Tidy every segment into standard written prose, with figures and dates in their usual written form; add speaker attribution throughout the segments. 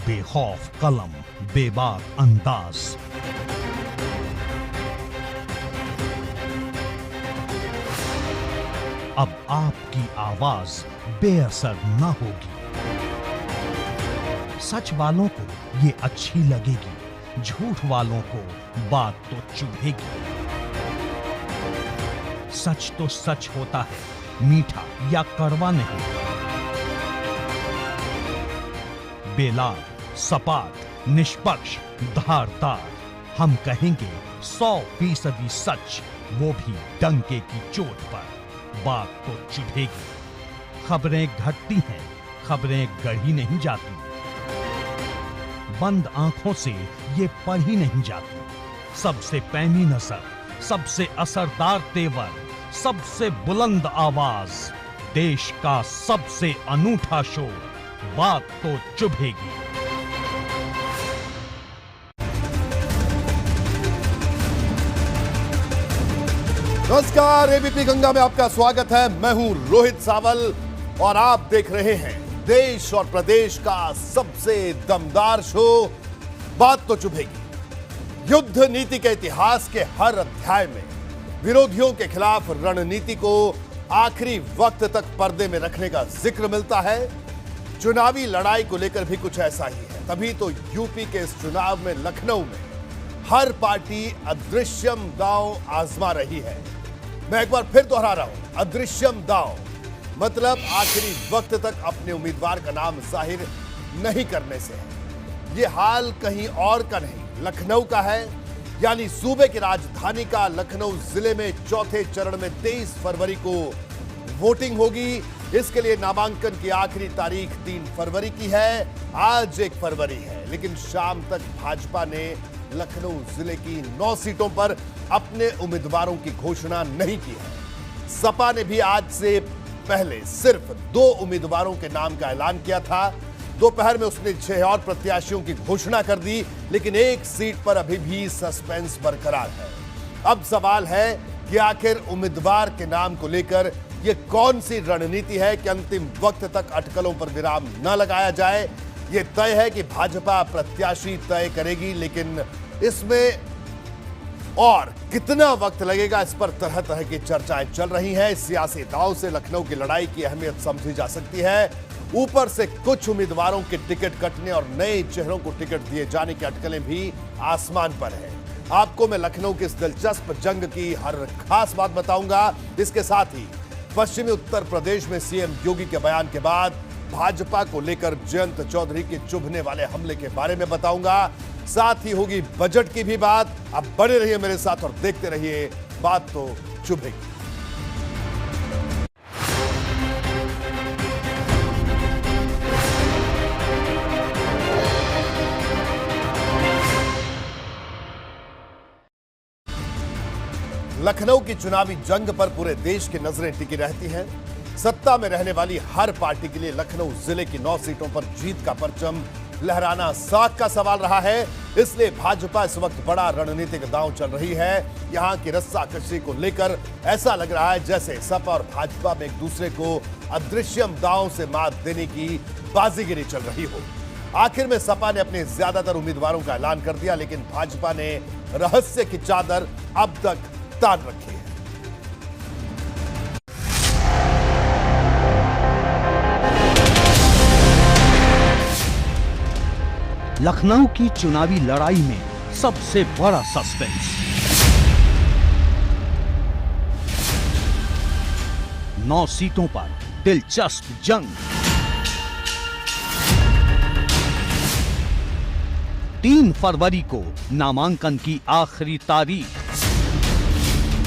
Speaker 1: बेखौफ कलम, बेबाक अंदाज। अब आपकी आवाज बेअसर न होगी। सच वालों को ये अच्छी लगेगी, झूठ वालों को बात तो चुभेगी। सच तो सच होता है, मीठा या कड़वा नहीं। बेलाग, सपाट, निष्पक्ष, धारदार। हम कहेंगे 100% सच, वो भी डंके की चोट पर। बात तो चुभेगी। खबरें घटती हैं, खबरें गढ़ी नहीं जाती। बंद आंखों से ये पढ़ी नहीं जाती। सबसे पैनी नजर, सबसे असरदार तेवर, सबसे बुलंद आवाज, देश का सबसे अनूठा शो। बात तो चुभेगी।
Speaker 2: नमस्कार, एबीपी गंगा में आपका स्वागत है। मैं हूं रोहित सावल और आप देख रहे हैं देश और प्रदेश का सबसे दमदार शो बात तो चुभेगी। युद्ध नीति के इतिहास के हर अध्याय में विरोधियों के खिलाफ रणनीति को आखिरी वक्त तक पर्दे में रखने का जिक्र मिलता है। चुनावी लड़ाई को लेकर भी कुछ ऐसा ही है। तभी तो यूपी के इस चुनाव में लखनऊ में हर पार्टी अदृश्यम दांव आजमा रही है। मैं एक बार फिर दोहरा रहा हूं, अदृश्यम दांव मतलब आखिरी वक्त तक अपने उम्मीदवार का नाम जाहिर नहीं करने से है। ये हाल कहीं और का नहीं, लखनऊ का है। यानी सूबे की राजधानी का लखनऊ जिले में चौथे चरण में 23 फरवरी को वोटिंग होगी। इसके लिए नामांकन की आखिरी तारीख 3 फरवरी की है। आज 1 फरवरी है, लेकिन शाम तक भाजपा ने लखनऊ जिले की 9 सीटों पर अपने उम्मीदवारों की घोषणा नहीं की है। सपा ने भी आज से पहले सिर्फ 2 उम्मीदवारों के नाम का ऐलान किया था। दोपहर में उसने 6 और प्रत्याशियों की घोषणा कर दी, लेकिन एक सीट पर अभी भी सस्पेंस बरकरार है। अब सवाल है कि आखिर उम्मीदवार के नाम को लेकर यह कौन सी रणनीति है कि अंतिम वक्त तक अटकलों पर विराम न लगाया जाए। यह तय है कि भाजपा प्रत्याशी तय करेगी, लेकिन इसमें और कितना वक्त लगेगा, इस पर तरह तरह की चर्चाएं चल रही हैं। सियासी दांव से लखनऊ की लड़ाई की अहमियत समझी जा सकती है। ऊपर से कुछ उम्मीदवारों के टिकट कटने और नए चेहरों को टिकट दिए जाने की अटकलें भी आसमान पर है। आपको मैं लखनऊ की इस दिलचस्प जंग की हर खास बात बताऊंगा। इसके साथ ही पश्चिमी उत्तर प्रदेश में सीएम योगी के बयान के बाद भाजपा को लेकर जयंत चौधरी के चुभने वाले हमले के बारे में बताऊंगा। साथ ही होगी बजट की भी बात। अब बने रहिए मेरे साथ और देखते रहिए बात तो चुभेगी। लखनऊ की चुनावी जंग पर पूरे देश की नजरें टिकी रहती हैं। सत्ता में रहने वाली हर पार्टी के लिए लखनऊ जिले की 9 सीटों पर जीत का परचम लहराना साख का सवाल रहा है। इसलिए भाजपा इस वक्त बड़ा रणनीतिक दांव चल रही है। यहां की रस्साकशी को लेकर ऐसा लग रहा है जैसे सपा और भाजपा में एक दूसरे को अदृश्यम दांव से मात देने की बाजीगिरी चल रही हो। आखिर में सपा ने अपने ज्यादातर उम्मीदवारों का ऐलान कर दिया, लेकिन भाजपा ने रहस्य की चादर अब तक तान रखी है।
Speaker 1: लखनऊ की चुनावी लड़ाई में सबसे बड़ा सस्पेंस। 9 सीटों पर दिलचस्प जंग। 3 फरवरी को नामांकन की आखिरी तारीख।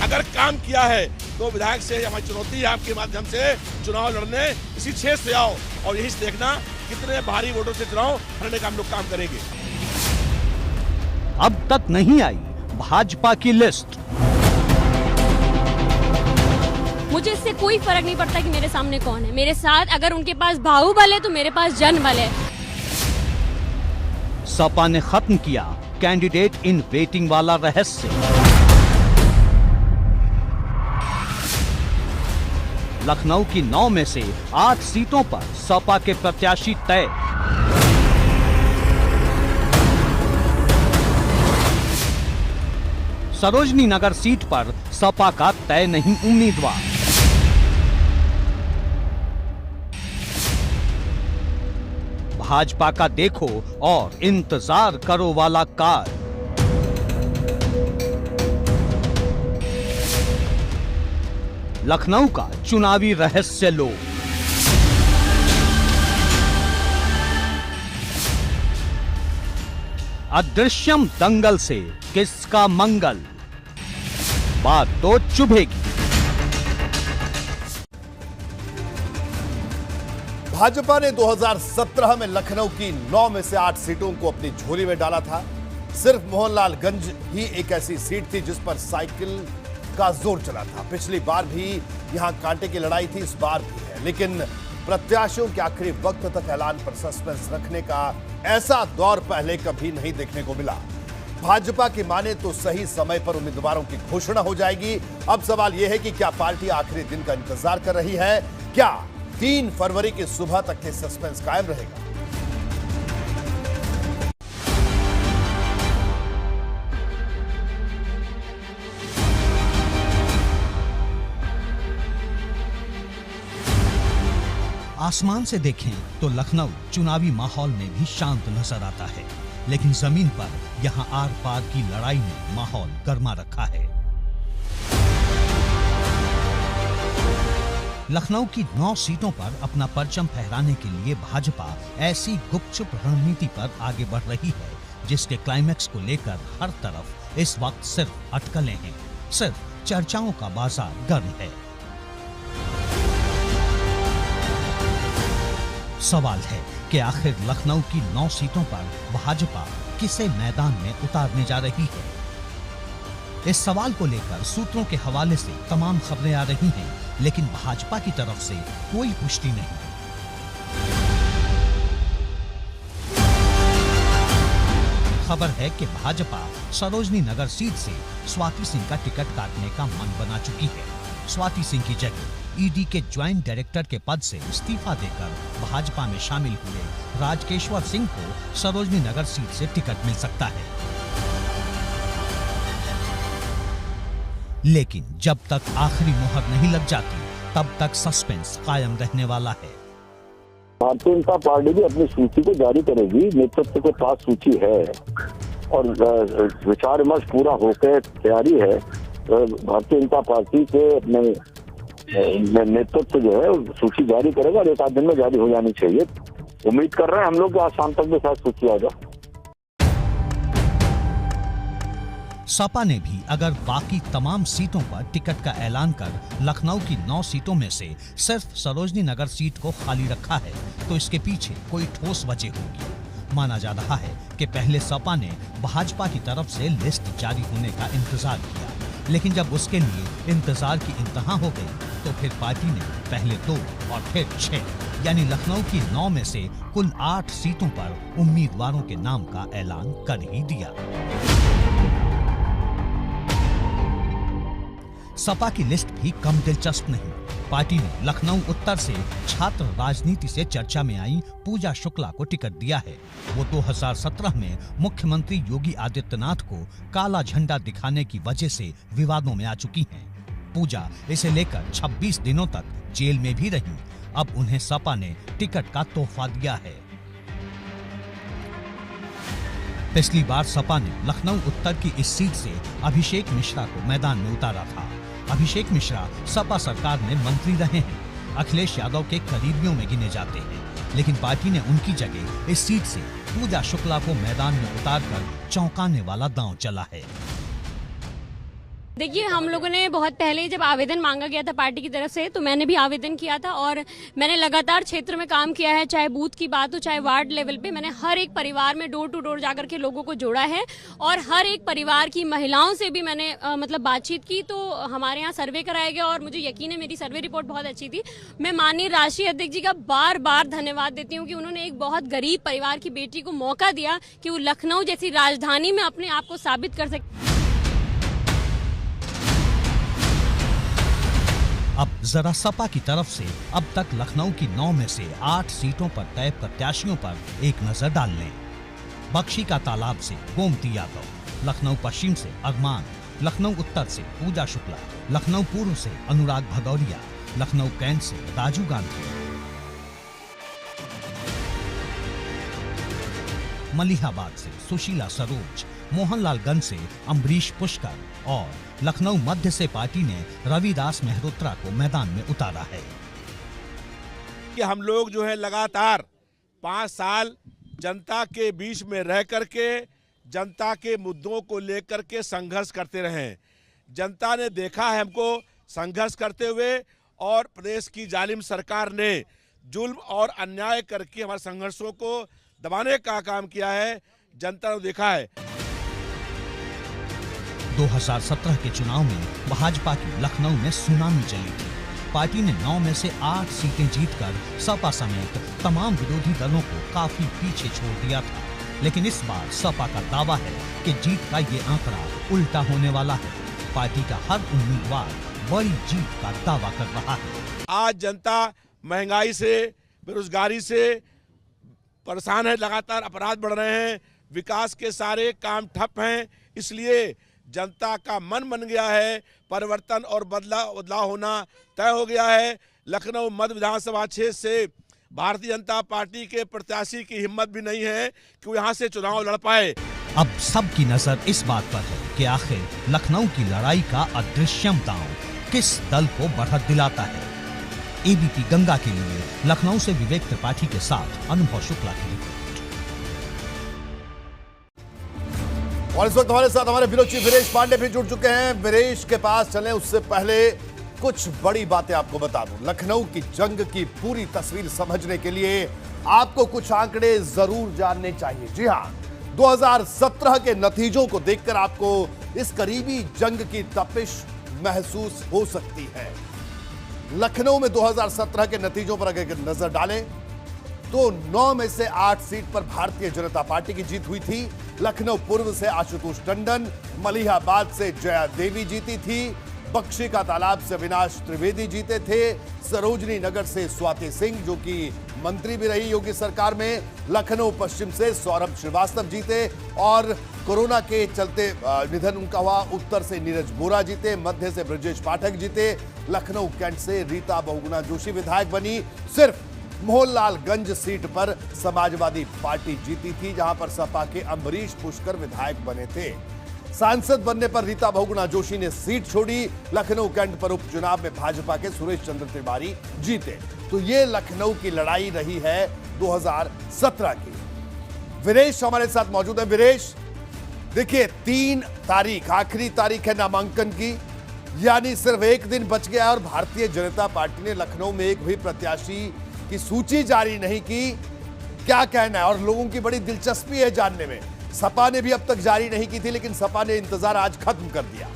Speaker 3: अगर काम किया है तो विधायक से हमारी चुनौती है, आपके माध्यम से चुनाव लड़ने इसी क्षेत्र से आओ और यही से देखना कितने भारी वोटों से चुनाव लड़ने का हम लोग काम करेंगे।
Speaker 1: अब तक नहीं आई भाजपा की लिस्ट।
Speaker 4: मुझे इससे कोई फर्क नहीं पड़ता कि मेरे सामने कौन है। मेरे साथ अगर उनके पास बाहुबल है तो मेरे पास जनबल है।
Speaker 1: सपा ने खत्म किया कैंडिडेट इन वेटिंग वाला रहस्य। लखनऊ की 9 में से 8 सीटों पर सपा के प्रत्याशी तय। सरोजनी नगर सीट पर सपा का तय नहीं उम्मीदवार। भाजपा का देखो और इंतजार करो वाला काल। लखनऊ का चुनावी रहस्य लो। अदृश्यम दंगल से किसका मंगल, बात तो चुभेगी।
Speaker 2: भाजपा ने 2017 में लखनऊ की 9 में से 8 सीटों को अपनी झोली में डाला था। सिर्फ मोहनलालगंज ही एक ऐसी सीट थी जिस पर साइकिल का जोर चला था। पिछली बार भी यहां कांटे की लड़ाई थी, इस बार भी है, लेकिन प्रत्याशियों के आखिरी वक्त तक ऐलान पर सस्पेंस रखने का ऐसा दौर पहले कभी नहीं देखने को मिला। भाजपा की माने तो सही समय पर उम्मीदवारों की घोषणा हो जाएगी। अब सवाल यह है कि क्या पार्टी आखिरी दिन का इंतजार कर रही है? क्या 3 फरवरी की सुबह तक के सस्पेंस कायम रहेगा?
Speaker 1: आसमान से देखें तो लखनऊ चुनावी माहौल में भी शांत नजर आता है, लेकिन जमीन पर यहां आर पार की लड़ाई ने माहौल गर्मा रखा है। लखनऊ की 9 सीटों पर अपना परचम फहराने के लिए भाजपा ऐसी गुपचुप रणनीति पर आगे बढ़ रही है जिसके क्लाइमैक्स को लेकर हर तरफ इस वक्त सिर्फ अटकलें हैं, सिर्फ चर्चाओं का बाजार गर्म है। सवाल है कि आखिर लखनऊ की 9 सीटों पर भाजपा किसे मैदान में उतारने जा रही है? इस सवाल को लेकर सूत्रों के हवाले से तमाम खबरें आ रही हैं, लेकिन भाजपा की तरफ से कोई पुष्टि नहीं। खबर है कि भाजपा सरोजनी नगर सीट से स्वाति सिंह का टिकट काटने का मन बना चुकी है। स्वाति सिंह की जगह ईडी के ज्वाइंट डायरेक्टर के पद से इस्तीफा देकर भाजपा में शामिल हुए राजकेश्वर सिंह को सरोजनी नगर सीट से टिकट मिल सकता है। लेकिन जब तक आखिरी मोहर नहीं लग जाती तब तक सस्पेंस कायम रहने वाला है।
Speaker 5: भारतीय जनता पार्टी भी अपनी सूची को जारी करेगी। नेतृत्व के पास सूची है और विचार विमर्श पूरा होकर तैयारी है। भारतीय जनता पार्टी के अपने नेतृत्व जो है सूची जारी करेगा और 1 आध दिन में जारी हो जानी चाहिए। उम्मीद कर रहे हैं हम लोग आज शाम तक भी शायद सूची आ जाए।
Speaker 1: सपा ने भी अगर बाकी तमाम सीटों पर टिकट का ऐलान कर लखनऊ की 9 सीटों में से सिर्फ सरोजनी नगर सीट को खाली रखा है तो इसके पीछे कोई ठोस वजह होगी। माना जा रहा है कि पहले सपा ने भाजपा की तरफ से लिस्ट जारी होने का इंतजार किया, लेकिन जब उसके लिए इंतजार की इंतहा हो गई तो फिर पार्टी ने पहले 2 और फिर 6 यानी लखनऊ की 9 में से कुल 8 सीटों पर उम्मीदवारों के नाम का ऐलान कर ही दिया। सपा की लिस्ट भी कम दिलचस्प नहीं। पार्टी ने लखनऊ उत्तर से छात्र राजनीति से चर्चा में आई पूजा शुक्ला को टिकट दिया है। वो 2017 में मुख्यमंत्री योगी आदित्यनाथ को काला झंडा दिखाने की वजह से विवादों में आ चुकी हैं। पूजा इसे लेकर 26 दिनों तक जेल में भी रही। अब उन्हें सपा ने टिकट का तोहफा दिया है। पिछली बार सपा ने लखनऊ उत्तर की इस सीट से अभिषेक मिश्रा को मैदान में उतारा था। अभिषेक मिश्रा सपा सरकार में मंत्री रहे हैं, अखिलेश यादव के करीबियों में गिने जाते हैं, लेकिन पार्टी ने उनकी जगह इस सीट से पूजा शुक्ला को मैदान में उतारकर चौंकाने वाला दांव चला है।
Speaker 4: देखिए, हम लोगों ने बहुत पहले जब आवेदन मांगा गया था पार्टी की तरफ से तो मैंने भी आवेदन किया था और मैंने लगातार क्षेत्र में काम किया है, चाहे बूथ की बात हो चाहे वार्ड लेवल पे। मैंने हर एक परिवार में डोर टू डोर जाकर के लोगों को जोड़ा है और हर एक परिवार की महिलाओं से भी मैंने मतलब बातचीत की। तो हमारे यहाँ सर्वे कराया गया और मुझे यकीन है मेरी सर्वे रिपोर्ट बहुत अच्छी थी। मैं माननीय राष्ट्रीय अध्यक्ष जी का बार बार धन्यवाद देती हूँ कि उन्होंने एक बहुत गरीब परिवार की बेटी को मौका दिया कि वो लखनऊ जैसी राजधानी में अपने आप को साबित कर सके।
Speaker 1: अब जरा सपा की तरफ से अब तक लखनऊ की 9 में से 8 सीटों पर तय प्रत्याशियों पर एक नजर डाल लें। बख्शी का तालाब से गोमती यादव, लखनऊ पश्चिम से अरमान, लखनऊ उत्तर से पूजा शुक्ला, लखनऊ पूर्व से अनुराग भदौरिया, लखनऊ कैंट से राजू गांधी, मलिहाबाद से सुशीला सरोज, मोहनलालगंज से अम्बरीश पुष्कर और लखनऊ मध्य से पार्टी ने रविदास मेहरोत्रा को मैदान में उतारा है।
Speaker 3: कि हम लोग जो है लगातार 5 साल जनता के बीच में रह करके जनता के मुद्दों को लेकर के संघर्ष करते रहे। जनता ने देखा है हमको संघर्ष करते हुए, और प्रदेश की जालिम सरकार ने जुल्म और अन्याय करके हमारे संघर्षों को दबाने का काम किया है। जनता ने देखा है।
Speaker 1: 2017 के चुनाव में भाजपा की लखनऊ में सुनामी चली थी। पार्टी ने 9 में से 8 सीटें जीतकर सपा समेत तमाम विरोधी दलों को काफी पीछे छोड़ दिया था। लेकिन इस बार सपा का दावा है कि जीत का ये आंकड़ा उल्टा होने वाला है। पार्टी का हर उम्मीदवार बड़ी जीत का दावा कर रहा है।
Speaker 3: आज जनता महंगाई से, बेरोजगारी से परेशान है, लगातार अपराध बढ़ रहे हैं, विकास के सारे काम ठप हैं। इसलिए जनता का मन बन गया है, परिवर्तन और बदलाव होना तय हो गया है। लखनऊ मध्य विधानसभा क्षेत्र से भारतीय जनता पार्टी के प्रत्याशी की हिम्मत भी नहीं है कि वो यहाँ से चुनाव लड़ पाए।
Speaker 1: अब सबकी नजर इस बात पर है कि आखिर लखनऊ की लड़ाई का अदृश्यम दांव किस दल को बढ़त दिलाता है। एबीपी गंगा के लिए लखनऊ से विवेक त्रिपाठी के साथ अनुभव शुक्ला की रिपोर्ट।
Speaker 2: और इस वक्त हमारे साथ हमारे ब्यूरो चीफ वीरेश पांडे भी जुड़ चुके हैं। वीरेश के पास चलें उससे पहले कुछ बड़ी बातें आपको बता दूं। लखनऊ की जंग की पूरी तस्वीर समझने के लिए आपको कुछ आंकड़े जरूर जानने चाहिए। जी हां, 2017 के नतीजों को देखकर आपको इस करीबी जंग की तपिश महसूस हो सकती है। लखनऊ में 2017 के नतीजों पर अगर नजर डालें तो 9 में से 8 सीट पर भारतीय जनता पार्टी की जीत हुई थी। लखनऊ पूर्व से आशुतोष टंडन, मलिहाबाद से जया देवी जीती थी, बख्शी का तालाब से अविनाश त्रिवेदी जीते थे, सरोजनी नगर से स्वाति सिंह जो कि मंत्री भी रही योगी सरकार में, लखनऊ पश्चिम से सौरभ श्रीवास्तव जीते और कोरोना के चलते निधन उनका हुआ, उत्तर से नीरज बोरा जीते, मध्य से ब्रजेश पाठक जीते, लखनऊ कैंट से रीता बहुगुणा जोशी विधायक बनी। सिर्फ मोहनलालगंज सीट पर समाजवादी पार्टी जीती थी जहां पर सपा के अम्बरीश पुष्कर विधायक बने थे। सांसद बनने पर रीता बहुगुणा जोशी ने सीट छोड़ी। लखनऊ कैंट पर उपचुनाव में भाजपा के सुरेश चंद्र तिवारी जीते। तो ये लखनऊ की लड़ाई रही है 2017 की। वीरेश हमारे साथ मौजूद है। वीरेश, देखिए 3 तारीख आखिरी तारीख है नामांकन की, यानी सिर्फ एक दिन बच गया और भारतीय जनता पार्टी ने लखनऊ में एक भी प्रत्याशी की सूची जारी नहीं की। क्या कहना है? और लोगों की बड़ी दिलचस्पी है जानने में। सपा ने भी अब तक जारी नहीं की थी, लेकिन सपा ने इंतजार आज खत्म कर दिया।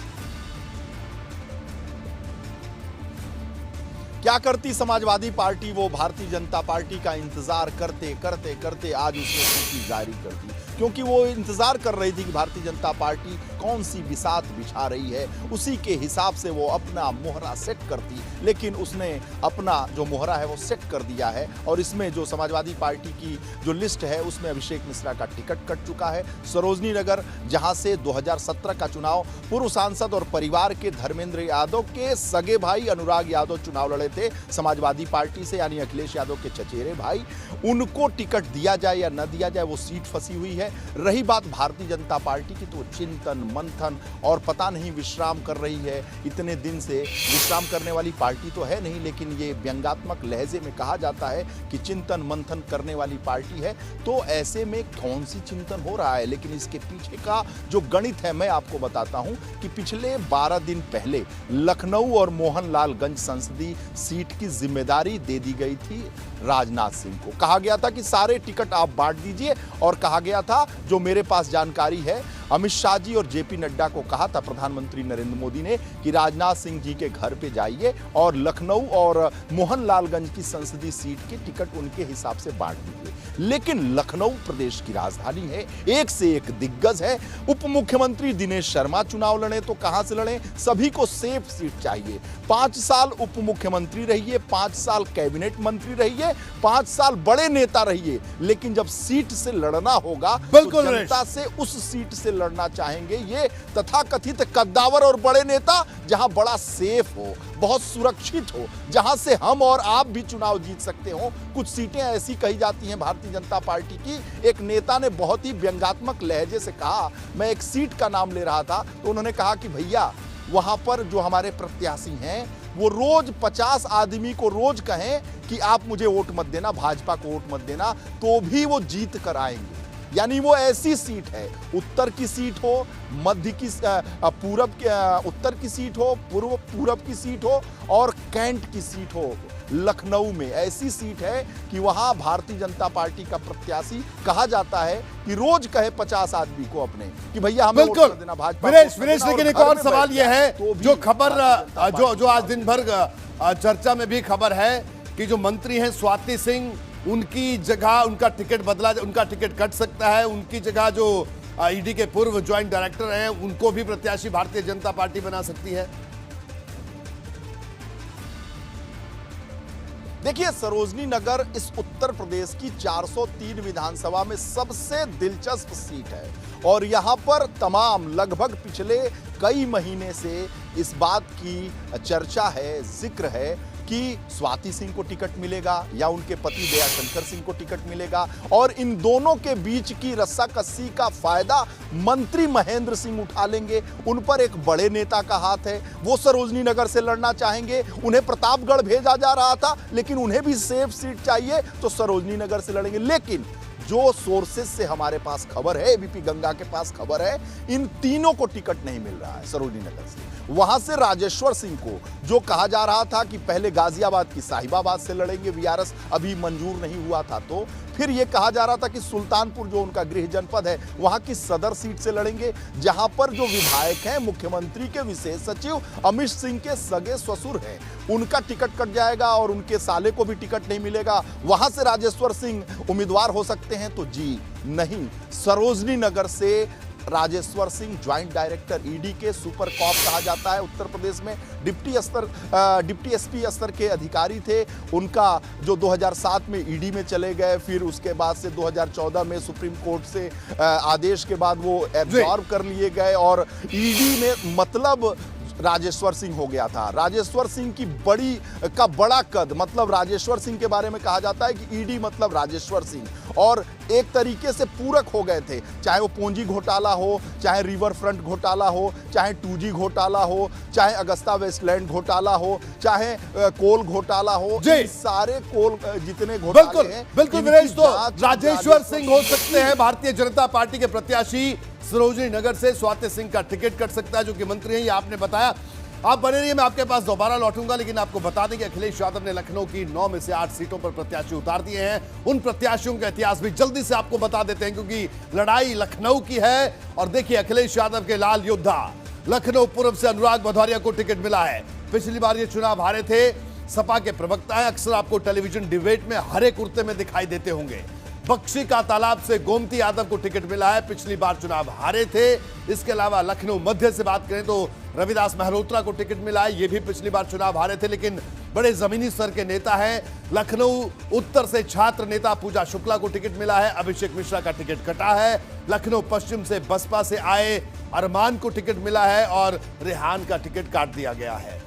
Speaker 6: क्या करती समाजवादी पार्टी? वो भारतीय जनता पार्टी का इंतजार करते करते करते आज उसने सूची जारी कर दी, क्योंकि वो इंतजार कर रही थी कि भारतीय जनता पार्टी कौन सी बिसात बिछा रही है, उसी के हिसाब से वो अपना मोहरा सेट करती। लेकिन उसने अपना जो मोहरा है वो सेट कर दिया है और इसमें जो समाजवादी पार्टी की जो लिस्ट है उसमें अभिषेक मिश्रा का टिकट कट चुका है। सरोजनी नगर, जहां से 2017 का चुनाव पूर्व सांसद और परिवार के धर्मेंद्र यादव के सगे भाई अनुराग यादव चुनाव लड़े थे समाजवादी पार्टी से, यानी अखिलेश यादव के चचेरे भाई, उनको टिकट दिया जाए या न दिया जाए वो सीट फंसी हुई है। रही बात भारतीय जनता पार्टी की, तो चिंतन मंथन और पता नहीं विश्राम कर रही है। इतने दिन से विश्राम करने वाली पार्टी तो है नहीं, लेकिन ये व्यंग्यात्मक लहजे में कहा जाता है कि चिंतन मंथन करने वाली पार्टी है। तो ऐसे में कौन सी चिंतन हो रहा है? लेकिन इसके पीछे का जो गणित है मैं आपको बताता हूं कि पिछले 12 दिन पहले लखनऊ और मोहनलालगंज संसदीय सीट की जिम्मेदारी दे दी गई थी राजनाथ सिंह को। कहा गया था कि सारे टिकट आप बांट दीजिए और कहा गया था, जो मेरे पास जानकारी है, अमित शाह जी और जेपी नड्डा को कहा था प्रधानमंत्री नरेंद्र मोदी ने कि राजनाथ सिंह जी के घर पे जाइए और लखनऊ और मोहनलालगंज की संसदीय सीट के टिकट उनके हिसाब से बांट दीजिए। लेकिन लखनऊ प्रदेश की राजधानी है, एक से एक दिग्गज है। उप मुख्यमंत्री दिनेश शर्मा चुनाव लड़े तो कहां से लड़े? सभी को सेफ सीट चाहिए। 5 साल उप मुख्यमंत्री रहिए, 5 साल कैबिनेट मंत्री रहिए, 5 साल बड़े नेता रहिए, लेकिन जब सीट से लड़ना होगा तो जनता से उस सीट से लड़ना चाहेंगे ये तथाकथित कद्दावर और बड़े नेता, जहां बड़ा सेफ हो, बहुत सुरक्षित हो, जहां से हम और आप भी चुनाव जीत सकते हो। कुछ सीटें ऐसी कही जाती हैं भारतीय जनता पार्टी की। एक नेता ने बहुत ही व्यंग्यात्मक लहजे से कहा, मैं एक सीट का नाम ले रहा था तो उन्होंने कहा कि भैया वहां पर जो हमारे प्रत्याशी हैं वो रोज 50 आदमी को रोज कहें कि आप मुझे वोट मत देना, भाजपा को वोट मत देना, तो भी वो जीत कर आएंगे। यानी वो ऐसी सीट है, उत्तर की सीट हो, मध्य की उत्तर की सीट हो, पूर्व की सीट हो और कैंट की सीट हो, लखनऊ में ऐसी सीट है कि वहां भारतीय जनता पार्टी का प्रत्याशी कहा जाता है कि रोज कहे 50 आदमी को अपने कि भैया हमें वोट मत देना, भाजपा
Speaker 2: विरेश, लेकिन एक और सवाल यह है, जो खबर जो आज दिन भर चर्चा में भी खबर है कि जो मंत्री हैं स्वाति सिंह, उनकी जगह उनका टिकट बदला, उनका टिकट कट सकता है, उनकी जगह जो ईडी के पूर्व ज्वाइंट डायरेक्टर हैं उनको भी प्रत्याशी भारतीय जनता पार्टी बना सकती है।
Speaker 6: देखिए, सरोजनी नगर इस उत्तर प्रदेश की 403 विधानसभा में सबसे दिलचस्प सीट है और यहां पर तमाम लगभग पिछले कई महीने से इस बात की चर्चा है, जिक्र है कि स्वाति सिंह को टिकट मिलेगा या उनके पति दयाशंकर सिंह को टिकट मिलेगा और इन दोनों के बीच की रस्साकसी का फायदा मंत्री महेंद्र सिंह उठा लेंगे। उन पर एक बड़े नेता का हाथ है, वो सरोजनी नगर से लड़ना चाहेंगे। उन्हें प्रतापगढ़ भेजा जा रहा था लेकिन उन्हें भी सेफ सीट चाहिए तो सरोजनी नगर से लड़ेंगे। लेकिन जो सोर्सेस से हमारे पास खबर है, एबीपी गंगा के पास खबर है, इन तीनों को टिकट नहीं मिल रहा है सरोजनी नगर से। वहां से राजेश्वर सिंह को, जो कहा जा रहा था कि पहले गाजियाबाद की साहिबाबाद से लड़ेंगे, वीआरएस अभी मंजूर नहीं हुआ था, तो फिर यह कहा जा रहा था कि सुल्तानपुर जो उनका गृह जनपद है वहां की सदर सीट से लड़ेंगे, जहां पर जो विधायक हैं मुख्यमंत्री के विशेष सचिव अमित सिंह के सगे ससुर हैं, उनका टिकट कट जाएगा और उनके साले को भी टिकट नहीं मिलेगा। वहां से राजेश्वर सिंह उम्मीदवार हो सकते हैं, तो जी नहीं, सरोजनी नगर से Rajeshwar Singh joint director ED के सुपर कॉप कहा जाता है उत्तर प्रदेश में, डिप्टी एसपी स्तर के अधिकारी थे। उनका जो 2007 में ईडी में चले गए, फिर उसके बाद से 2014 में सुप्रीम कोर्ट से आदेश के बाद वो एब्जॉर्ब कर लिए गए और ईडी में मतलब राजेश्वर सिंह हो गया था। राजेश्वर सिंह की बड़ा कद, मतलब राजेश्वर सिंह के बारे में कहा जाता है कि ईडी मतलब राजेश्वर सिंह, और एक तरीके से पूरक हो गए थे, चाहे वो पूंजी घोटाला हो, चाहे रिवर फ्रंट घोटाला हो, चाहे 2G घोटाला हो, चाहे अगस्ता वेस्टलैंड घोटाला हो, चाहे कोल घोटाला हो, सारे कोल जितने घोटाले हैं।
Speaker 2: बिल्कुल विरेश, तो राजेश्वर सिंह हो सकते हैं भारतीय जनता पार्टी के प्रत्याशी। सरोजनी नगर से स्वाति सिंह का टिकट कट सकता है, जो कि मंत्री हैं, ये आपने बताया। आप बने रहिए, मैं आपके पास दोबारा लौटूंगा, लेकिन आपको बता दें कि अखिलेश यादव ने लखनऊ की 9 में से 8 सीटों पर प्रत्याशी उतार दिए हैं। उन प्रत्याशियों का इतिहास भी जल्दी से आपको बता देते हैं, क्योंकि लड़ाई लखनऊ की है। और देखिए, अखिलेश यादव के लाल योद्धा लखनऊ पूर्व से अनुराग भदौरिया को टिकट मिला है। पिछली बार ये चुनाव हारे थे। सपा के प्रवक्ता है, अक्सर आपको टेलीविजन डिबेट में हरे कुर्ते में दिखाई देते होंगे। बख्शी का तालाब से गोमती यादव को टिकट मिला है, पिछली बार चुनाव हारे थे। इसके अलावा लखनऊ मध्य से बात करें तो रविदास मेहरोत्रा को टिकट मिला है, ये भी पिछली बार चुनाव हारे थे, लेकिन बड़े जमीनी स्तर के नेता हैं। लखनऊ उत्तर से छात्र नेता पूजा शुक्ला को टिकट मिला है, अभिषेक मिश्रा का टिकट कटा है। लखनऊ पश्चिम से बसपा से आए अरमान को टिकट मिला है और रेहान का टिकट काट दिया गया है।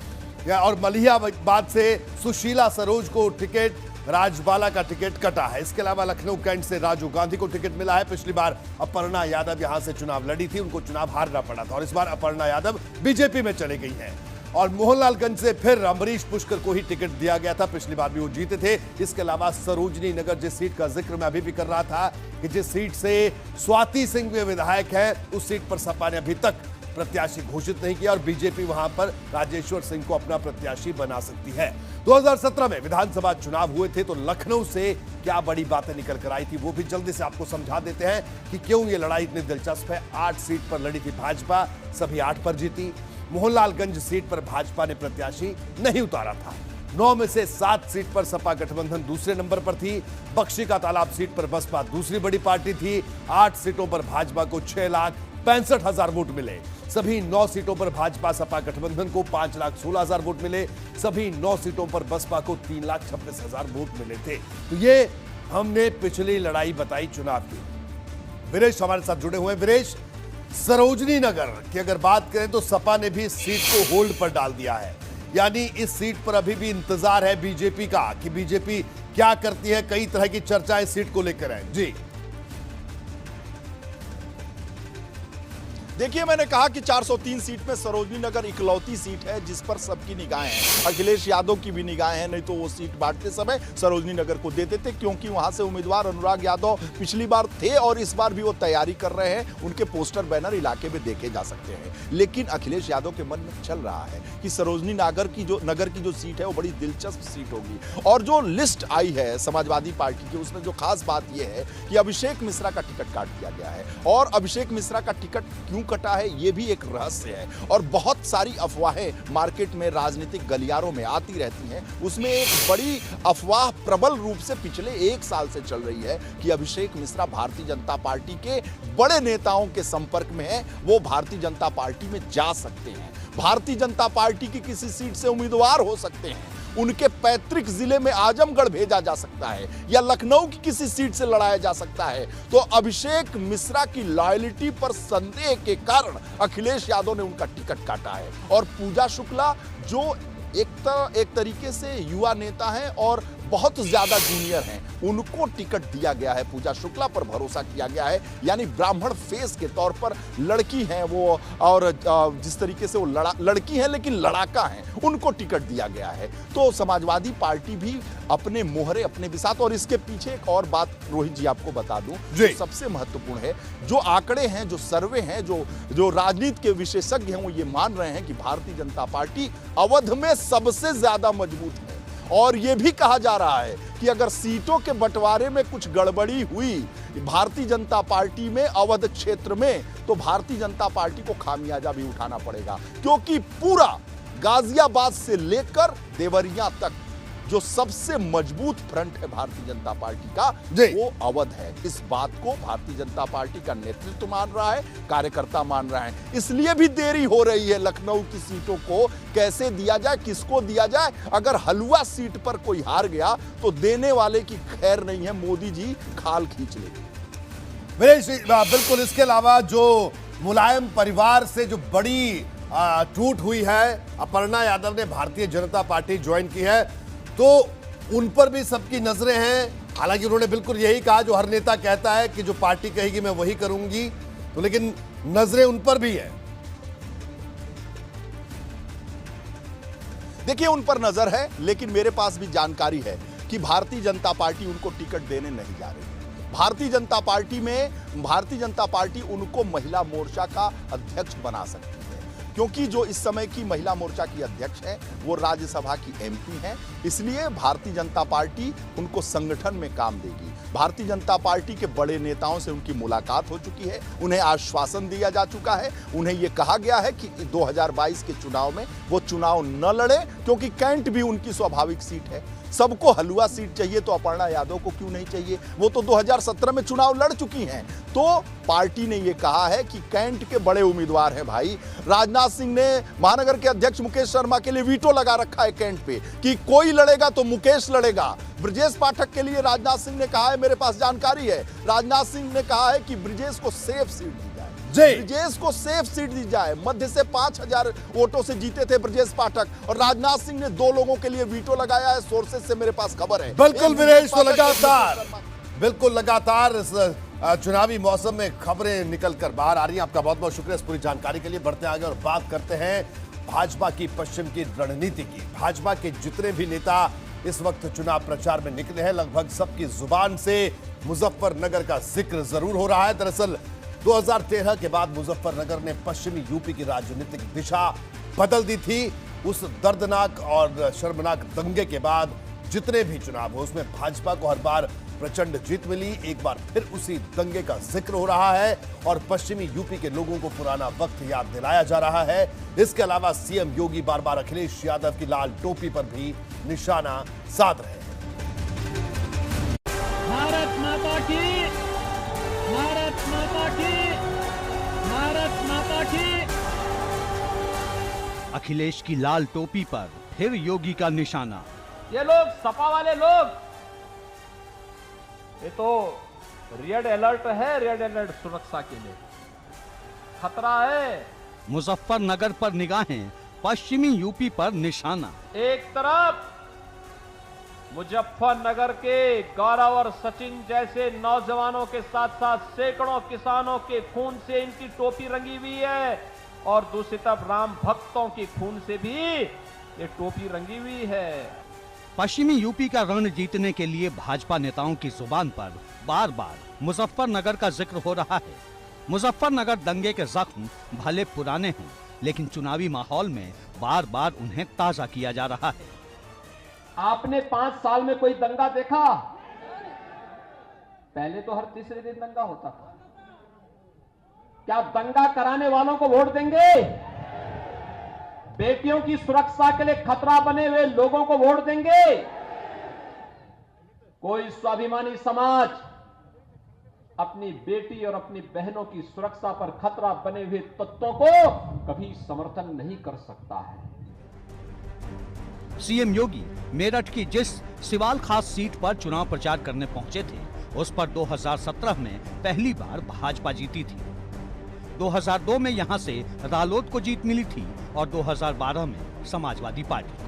Speaker 2: और मलिहाबाद से सुशीला सरोज को टिकट, राजबाला का टिकट कटा है। इसके अलावा लखनऊ कैंट से राजू गांधी को टिकट मिला है। पिछली बार अपर्णा यादव यहां से चुनाव लड़ी थी, उनको चुनाव हारना पड़ा था, और इस बार अपर्णा यादव बीजेपी में चली गई है। और मोहनलालगंज से फिर अमरीश पुष्कर को ही टिकट दिया गया था, पिछली बार भी वो जीते थे। इसके अलावा सरोजनी नगर, जिस सीट का जिक्र मैं अभी भी कर रहा था कि जिस सीट से स्वाति सिंह वे विधायक है, उस सीट पर सपा ने अभी तक प्रत्याशी घोषित नहीं किया और बीजेपी वहां पर राजेश्वर सिंह को अपना प्रत्याशी बना सकती है। 2017 में विधानसभा चुनाव हुए थे, तो लखनऊ से क्या बड़ी बातें निकल कर आई थी, वो भी जल्दी से आपको समझा देते हैं कि क्यों ये लड़ाई इतनी दिलचस्प है। 8 सीट पर लड़ी थी भाजपा, सभी 8 पर जीती। मोहनलालगंज सीट पर भाजपा ने प्रत्याशी नहीं उतारा था। 9 में से 7 सीट पर सपा गठबंधन दूसरे नंबर पर थी। बख्शी का तालाब सीट पर बसपा दूसरी बड़ी पार्टी थी। 8 सीटों पर भाजपा को 6,65,000 वोट मिले। सभी 9 सीटों पर भाजपा सपा गठबंधन को 5,16,000 वोट मिले। सभी 9 सीटों पर बसपा को 3,26,000 वोट मिले थे। तो ये हमने पिछली लड़ाई बताई चुनाव की। वीरेश हमारे साथ जुड़े हुए हैं। वीरेश, सरोजनी नगर की अगर बात करें तो सपा ने भी इस सीट को होल्ड पर डाल दिया है, यानी इस सीट पर अभी भी इंतजार है बीजेपी का कि बीजेपी क्या करती है। कई तरह की चर्चा इस सीट को लेकर है। जी
Speaker 6: देखिए, मैंने कहा कि 403 सीट में सरोजनी नगर इकलौती सीट है जिस पर सबकी निगाहें हैं। अखिलेश यादव की भी निगाहें हैं, नहीं तो वो सीट बांटते समय सरोजनी नगर को देते थे, क्योंकि वहां से उम्मीदवार अनुराग यादव पिछली बार थे और इस बार भी वो तैयारी कर रहे हैं। उनके पोस्टर बैनर इलाके में देखे जा सकते हैं। लेकिन अखिलेश यादव के मन में चल रहा है कि सरोजनी नगर की जो सीट है वो बड़ी दिलचस्प सीट होगी। और जो लिस्ट आई है समाजवादी पार्टी की, उसमें जो खास बात यह है कि अभिषेक मिश्रा का टिकट काट दिया गया है। और अभिषेक मिश्रा का टिकट क्यों कटा है ये भी एक रहस्य है। और बहुत सारी अफवाहें मार्केट में, राजनीतिक गलियारों में आती रहती हैं। उसमें एक बड़ी अफवाह प्रबल रूप से पिछले 1 साल से चल रही है कि अभिषेक मिश्रा भारतीय जनता पार्टी के बड़े नेताओं के संपर्क में है, वो भारतीय जनता पार्टी में जा सकते हैं, भारतीय जनता पार्टी की किसी सीट से उम्मीदवार हो सकते हैं, उनके पैतृक जिले में आजमगढ़ भेजा जा सकता है या लखनऊ की किसी सीट से लड़ाया जा सकता है। तो अभिषेक मिश्रा की लॉयल्टी पर संदेह के कारण अखिलेश यादव ने उनका टिकट काटा है। और पूजा शुक्ला जो एक तरीके से युवा नेता हैं और बहुत ज्यादा जूनियर हैं, उनको टिकट दिया गया है। पूजा शुक्ला पर भरोसा किया गया है, यानी ब्राह्मण फेस के तौर पर लड़की हैं वो, और जिस तरीके से वो लड़की हैं लेकिन लड़ाका हैं, उनको टिकट दिया गया है। तो समाजवादी पार्टी भी अपने मोहरे, अपने बिसात। और इसके पीछे एक और बात रोहित जी आपको बता दूं, जो सबसे महत्वपूर्ण है, जो आंकड़े हैं, जो सर्वे हैं, जो राजनीति के विशेषज्ञ हैं, वो ये मान रहे हैं कि भारतीय जनता पार्टी अवध में सबसे ज्यादा मजबूत है। और यह भी कहा जा रहा है कि अगर सीटों के बंटवारे में कुछ गड़बड़ी हुई भारतीय जनता पार्टी में अवध क्षेत्र में, तो भारतीय जनता पार्टी को खामियाजा भी उठाना पड़ेगा, क्योंकि पूरा गाजियाबाद से लेकर देवरिया तक जो सबसे मजबूत फ्रंट है भारतीय जनता पार्टी का, वो अवध है। इस बात को भारतीय जनता पार्टी का नेतृत्व मान रहा है, कार्यकर्ता मान रहा है। इसलिए भी देरी हो रही है लखनऊ की सीटों को कैसे दिया जाए, किसको दिया जाए। अगर हलवा सीट पर कोई हार गया तो देने वाले की खैर नहीं है, मोदी जी खाल खींच लेंगे।
Speaker 2: बिल्कुल। इसके अलावा जो मुलायम परिवार से जो बड़ी टूट हुई है, अपर्णा यादव ने भारतीय जनता पार्टी ज्वाइन की है, तो उन पर भी सबकी नजरें हैं। हालांकि उन्होंने बिल्कुल यही कहा जो हर नेता कहता है कि जो पार्टी कहेगी मैं वही करूंगी, तो लेकिन नजरें उन पर भी है।
Speaker 6: देखिए, उन पर नजर है, लेकिन मेरे पास भी जानकारी है कि भारतीय जनता पार्टी उनको टिकट देने नहीं जा रही। भारतीय जनता पार्टी उनको महिला मोर्चा का अध्यक्ष बना सकती है, क्योंकि जो इस समय की महिला मोर्चा की अध्यक्ष हैं वो राज्यसभा की एमपी हैं। इसलिए भारतीय जनता पार्टी उनको संगठन में काम देगी। भारतीय जनता पार्टी के बड़े नेताओं से उनकी मुलाकात हो चुकी है, उन्हें आश्वासन दिया जा चुका है, उन्हें यह कहा गया है कि 2022 के चुनाव में वो चुनाव न लड़े, क्योंकि कैंट भी उनकी स्वाभाविक सीट है। सबको हलवा सीट चाहिए तो अपर्णा यादव को क्यों नहीं चाहिए? वो तो 2017 में चुनाव लड़ चुकी हैं। तो पार्टी ने ये कहा है कि कैंट के बड़े उम्मीदवार हैं भाई। राजनाथ सिंह ने महानगर के अध्यक्ष मुकेश शर्मा के लिए वीटो लगा रखा है कैंट पे कि कोई लड़ेगा तो मुकेश लड़ेगा। ब्रजेश पाठक के लिए राजनाथ सिंह ने कहा है, मेरे पास जानकारी है, राजनाथ सिंह ने कहा है कि ब्रजेश को सेफ सीट दी जाए, ब्रजेश को सेफ सीट दी जाए। मध्य से 5000 वोटों से जीते थे ब्रजेश पाठक, और राजनाथ सिंह ने 2 लोगों के लिए वीटो लगाया है, सोर्सेज से मेरे पास खबर है।
Speaker 2: बिल्कुल लगातार इस चुनावी मौसम में खबरें निकलकर बाहर आ रही हैं। आपका बहुत बहुत शुक्रिया इस पूरी जानकारी के लिए। बढ़ते आगे और बात करते हैं भाजपा की पश्चिम की रणनीति की। भाजपा के जितने भी नेता इस वक्त चुनाव प्रचार में निकले हैं, लगभग सबकी जुबान से मुजफ्फरनगर का जिक्र जरूर हो रहा है। दरअसल 2013 के बाद मुजफ्फरनगर ने पश्चिमी यूपी की राजनीतिक दिशा बदल दी थी। उस दर्दनाक और शर्मनाक दंगे के बाद जितने भी चुनाव हो, उसमें भाजपा को हर बार प्रचंड जीत मिली। एक बार फिर उसी दंगे का जिक्र हो रहा है और पश्चिमी यूपी के लोगों को पुराना वक्त याद दिलाया जा रहा है। इसके अलावा सीएम योगी बार बार अखिलेश यादव की लाल टोपी पर भी निशाना साध रहे हैं।
Speaker 7: भारत माता की, भारत माता की, भारत माता की।
Speaker 1: अखिलेश की लाल टोपी पर फिर योगी का निशाना।
Speaker 7: ये लोग सपा वाले लोग, ये तो रेड अलर्ट है, रेड अलर्ट सुरक्षा के लिए। खतरा है।
Speaker 1: मुजफ्फरनगर पर निगाहें, पश्चिमी यूपी पर निशाना।
Speaker 7: एक तरफ मुजफ्फरनगर के गौरव और सचिन जैसे नौजवानों के साथ साथ सैकड़ों किसानों के खून से इनकी टोपी रंगी हुई है, और दूसरी तरफ राम भक्तों के खून से भी ये टोपी रंगी हुई है।
Speaker 1: पश्चिमी यूपी का रण जीतने के लिए भाजपा नेताओं की जुबान पर बार बार मुजफ्फरनगर का जिक्र हो रहा है। मुजफ्फरनगर दंगे के जख्म भले पुराने हैं, लेकिन चुनावी माहौल में बार बार उन्हें ताजा किया जा रहा है।
Speaker 7: आपने 5 साल में कोई दंगा देखा? पहले तो हर तीसरे दिन दंगा होता था। क्या दंगा कराने वालों को वोट देंगे? बेटियों की सुरक्षा के लिए खतरा बने हुए लोगों को वोट देंगे? कोई स्वाभिमानी समाज अपनी बेटी और अपनी बहनों की सुरक्षा पर खतरा बने हुए तत्वों को कभी समर्थन नहीं कर सकता है।
Speaker 1: सीएम योगी मेरठ की जिस सिवाल खास सीट पर चुनाव प्रचार करने पहुंचे थे, उस पर 2017 में पहली बार भाजपा जीती थी। 2002 में यहां से रालोद को जीत मिली थी और 2012 में समाजवादी पार्टी को।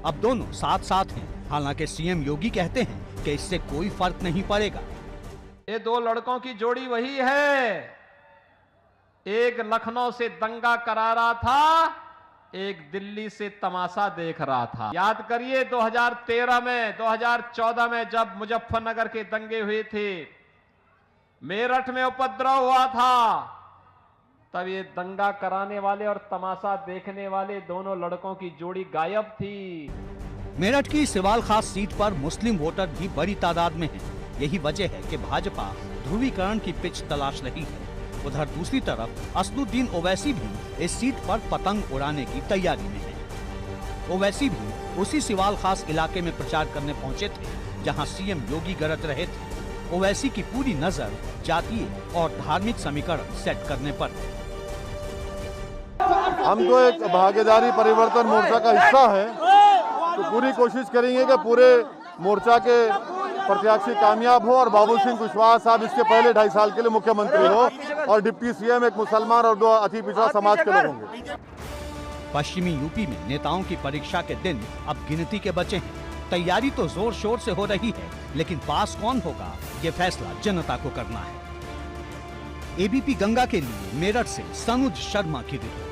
Speaker 1: अब दोनों साथ साथ हैं, हालांकि सीएम योगी कहते हैं कि इससे कोई फर्क नहीं पड़ेगा।
Speaker 7: ये दो लड़कों की जोड़ी वही है। एक लखनऊ से दंगा करा रहा था, एक दिल्ली से तमाशा देख रहा था। याद करिए 2013 में, 2014 में जब मुजफ्फरनगर के दंगे हुए थे, मेरठ में उपद्रव हुआ था, तब ये दंगा कराने वाले और तमाशा देखने वाले दोनों लड़कों की जोड़ी गायब थी।
Speaker 1: मेरठ की सिवाल खास सीट पर मुस्लिम वोटर भी बड़ी तादाद में हैं। यही वजह है कि भाजपा ध्रुवीकरण की पिच तलाश रही है। उधर दूसरी तरफ असदुद्दीन ओवैसी भी इस सीट पर पतंग उड़ाने की तैयारी में है। ओवैसी भी उसी सिवाल खास इलाके में प्रचार करने पहुंचे थे, जहां सीएम योगी गरज रहे थे। ओवैसी की पूरी नजर जातीय और धार्मिक समीकरण सेट करने पर।
Speaker 8: हम तो एक भागीदारी परिवर्तन मोर्चा का हिस्सा है, तो पूरी कोशिश करेंगे कि पूरे मोर्चा के प्रत्याशी कामयाब हो और बाबुल सिंह कुशवाहा साहब इसके पहले 2.5 साल के लिए मुख्यमंत्री हो और डिप्टी सीएम एक मुसलमान और 2 अति पिछड़ा समाज के लोग होंगे।
Speaker 1: पश्चिमी यूपी में नेताओं की परीक्षा के दिन अब गिनती के बचे हैं। तैयारी तो जोर शोर से हो रही है, लेकिन पास कौन होगा ये फैसला जनता को करना है। एबीपी गंगा के लिए मेरठ से सनुज शर्मा की रिपोर्ट।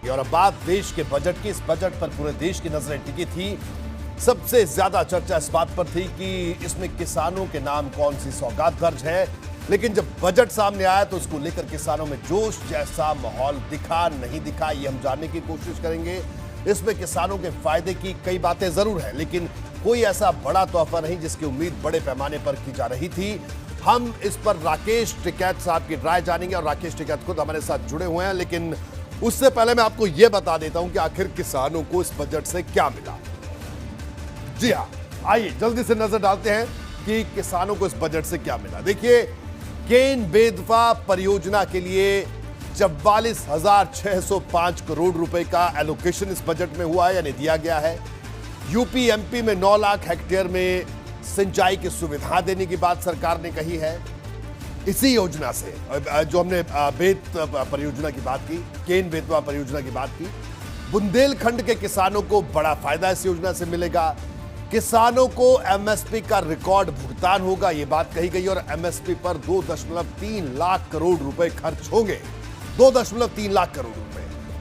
Speaker 2: और अब बात देश के बजट की। इस बजट पर पूरे देश की नजरें टिकी थी। सबसे ज्यादा चर्चा इस बात पर थी कि इसमें किसानों के नाम कौन सी सौगात दर्ज है, लेकिन जब बजट सामने आया तो उसको लेकर किसानों में जोश जैसा माहौल दिखा नहीं दिखा, ये हम जानने की कोशिश करेंगे। इसमें किसानों के फायदे की कई बातें जरूर है, लेकिन कोई ऐसा बड़ा तोहफा नहीं जिसकी उम्मीद बड़े पैमाने पर की जा रही थी। हम इस पर राकेश टिकैत साहब की राय जानेंगे और राकेश टिकैत खुद हमारे साथ जुड़े हुए हैं, लेकिन उससे पहले मैं आपको यह बता देता हूं कि आखिर किसानों को इस बजट से क्या मिला। जी हां, आइए जल्दी से नजर डालते हैं कि किसानों को इस बजट से क्या मिला। देखिए, केन बेतवा परियोजना के लिए 44,605 करोड़ रुपए का एलोकेशन इस बजट में हुआ है, यानी दिया गया है। यूपी एमपी में 9 लाख हेक्टेयर में सिंचाई की सुविधा देने की बात सरकार ने कही है। इसी योजना से जो हमने बेत परियोजना की बात की, केन बेतवा परियोजना की बात की, बुंदेलखंड के किसानों को बड़ा फायदा इस योजना से मिलेगा। किसानों को एमएसपी का रिकॉर्ड भुगतान होगा, यह बात कही गई, और एमएसपी पर 2.3 लाख करोड़ रुपए खर्च होंगे। 2.3 लाख करोड़ रुपए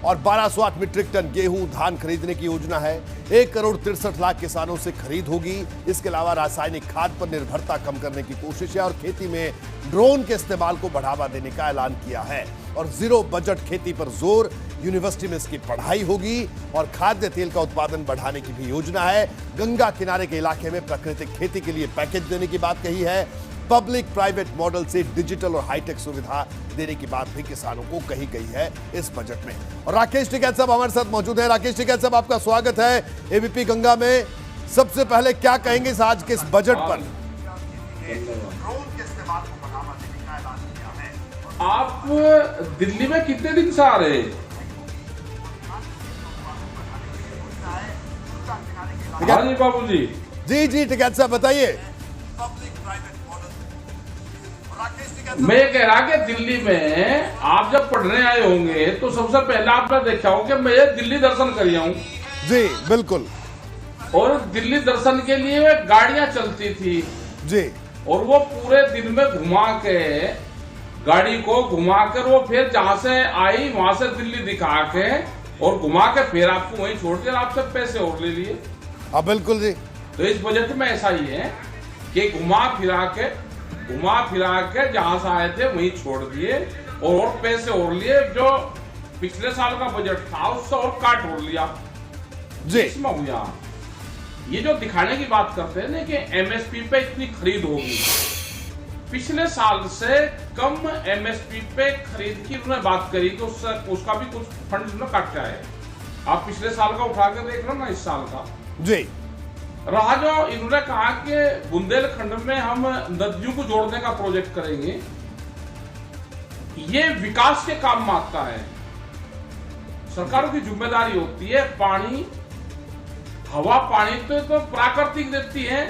Speaker 2: और 1208 मीट्रिक टन गेहूं धान खरीदने की योजना है। 1,63 लाख किसानों से खरीद होगी। इसके अलावा रासायनिक खाद पर निर्भरता कम करने की कोशिश है और खेती में ड्रोन के इस्तेमाल को बढ़ावा देने का ऐलान किया है। और जीरो बजट खेती पर जोर, यूनिवर्सिटी में इसकी पढ़ाई होगी और खाद्य तेल का उत्पादन बढ़ाने की भी योजना है। गंगा किनारे के इलाके में प्राकृतिक खेती के लिए पैकेज देने की बात कही है। पब्लिक प्राइवेट मॉडल से डिजिटल और हाईटेक सुविधा देने की बात भी किसानों को कही गई है इस बजट में। और राकेश टिकैत साहब हमारे साथ मौजूद हैं। राकेश टिकैत साहब, आपका स्वागत है एबीपी गंगा में। सबसे पहले क्या कहेंगे इस आज के इस बजट पर?
Speaker 9: आप दिल्ली में कितने दिन से आ रहे हैं?
Speaker 2: हाँ
Speaker 9: जी बाबू जी।
Speaker 2: जी टिकैत साहब बताइए।
Speaker 9: मैं कह रहा कि दिल्ली में आप जब पढ़ने आए होंगे तो सबसे पहले आपने देखा हो कि मैं दिल्ली दर्शन कर आऊं।
Speaker 2: जी बिल्कुल।
Speaker 9: और दिल्ली दर्शन के लिए वे गाड़ियां चलती थी
Speaker 2: जी,
Speaker 9: और वो पूरे दिन में घुमा के गाड़ी को घुमा कर वो फिर जहां से आई वहां से दिल्ली दिखा के और घुमा के फिर आपको वहीं छोड़ के आपसे पैसे और ले लिए।
Speaker 2: हाँ बिल्कुल जी।
Speaker 9: तो इस बजट में ऐसा ही है कि घुमा फिरा के जहां से आए थे वहीं छोड़ दिए और पैसे और लिए। जो पिछले साल का बजट था उससे और काट और लिया
Speaker 2: जी।
Speaker 9: इसमें हुआ ये जो दिखाने की बात करते हैं ना कि एमएसपी पे इतनी खरीद होगी, पिछले साल से कम एमएसपी पे खरीद की उन्होंने बात करी तो उसका भी कुछ फंड उन्होंने काटा है। आप पिछले साल का उठा के देख लो ना, इस साल का
Speaker 2: जी।
Speaker 9: रहा जो इन्होंने कहा कि बुंदेलखंड में हम नदियों को जोड़ने का प्रोजेक्ट करेंगे, ये विकास के काम में आता है। सरकारों की जिम्मेदारी होती है पानी, हवा पानी तो प्राकृतिक देती है,